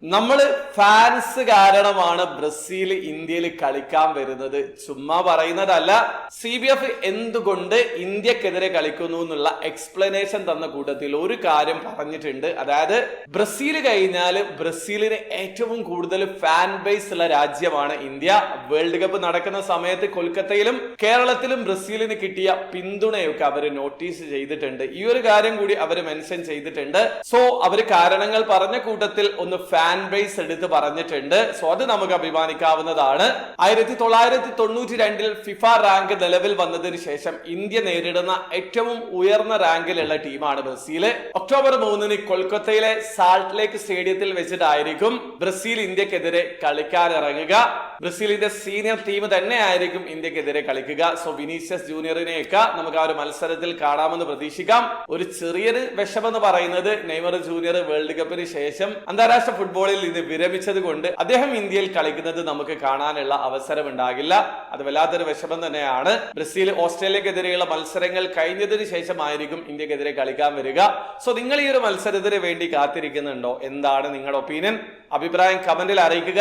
നമ്മള് ഫാൻസ് കാരണമാണ് ബ്രസീൽ ഇന്ത്യയിൽ കളിക്കാൻ വരുന്നത്. ചുമ്മാ പറയുന്നതല്ല. CBF എന്തുകൊണ്ട് ഇന്ത്യക്കെതിരെ കളിക്കുന്നു എന്നുള്ള എക്സ്പ്ലനേഷൻ തന്ന കൂട്ടത്തിൽ ഒരു കാര്യം പറഞ്ഞിട്ടുണ്ട്. അതായത് ബ്രസീൽ കഴിഞ്ഞാല് ബ്രസീലിന് ഏറ്റവും കൂടുതൽ ഫാൻ ബേസ് ഉള്ള രാജ്യമാണ് ഇന്ത്യ. വേൾഡ് കപ്പ് നടക്കുന്ന സമയത്ത് കൊൽക്കത്തയിലും കേരളത്തിലും ബ്രസീലിന് കിട്ടിയ പിന്തുണയൊക്കെ അവര് നോട്ടീസ് ചെയ്തിട്ടുണ്ട്. ഈ ഒരു കാര്യം കൂടി അവര് മെൻഷൻ ചെയ്തിട്ടുണ്ട്. സോ അവര് കാരണങ്ങൾ പറഞ്ഞ കൂട്ടത്തിൽ ഒന്ന് ഫാൻ ബേസ് എടുത്ത് പറഞ്ഞിട്ടുണ്ട്. സോ അത് നമുക്ക് അഭിമാനിക്കാവുന്നതാണ്. 1992 ഫിഫ റാങ്ക് നിലവിൽ വന്നതിന് ശേഷം ഇന്ത്യ നേരിടുന്ന ഏറ്റവും ഉയർന്ന റാങ്കിലുള്ള ടീമാണ് ബ്രസീൽ. ഒക്ടോബർ 3 കൊൽക്കത്തയിലെ സാൾട്ട് ലേക്ക് സ്റ്റേഡിയത്തിൽ വെച്ചിട്ടായിരിക്കും ബ്രസീൽ ഇന്ത്യക്കെതിരെ കളിക്കാൻ ഇറങ്ങുക. ബ്രസീലിന്റെ സീനിയർ ടീം തന്നെ ആയിരിക്കും ഇന്ത്യക്കെതിരെ കളിക്കുക. സോ വിനീഷ്യസ് ജൂനിയറിനെയൊക്കെ നമുക്ക് ആ ഒരു മത്സരത്തിൽ കാണാമെന്ന് പ്രതീക്ഷിക്കാം. ഒരു ചെറിയൊരു വിഷമെന്ന് പറയുന്നത് നെയ്മർ ജൂനിയർ വേൾഡ് കപ്പിന് ശേഷം അന്താരാഷ്ട്ര ഫുട്ബോളിൽ നിന്ന് വിരമിച്ചത് കൊണ്ട് അദ്ദേഹം ഇന്ത്യയിൽ കളിക്കുന്നത് നമുക്ക് കാണാനുള്ള അവസരം ഉണ്ടാകില്ല. അത് വല്ലാത്തൊരു വിഷമം തന്നെയാണ്. ബ്രസീൽ ഓസ്ട്രേലിയക്കെതിരെയുള്ള മത്സരങ്ങൾ കഴിഞ്ഞതിന് ശേഷമായിരിക്കും ഇന്ത്യക്കെതിരെ കളിക്കാൻ വരിക. സോ നിങ്ങൾ ഈ ഒരു മത്സരത്തിന് വേണ്ടി കാത്തിരിക്കുന്നുണ്ടോ? എന്താണ് നിങ്ങളുടെ ഒപ്പീനിയൻ? അഭിപ്രായം കമന്റിൽ അറിയിക്കുക.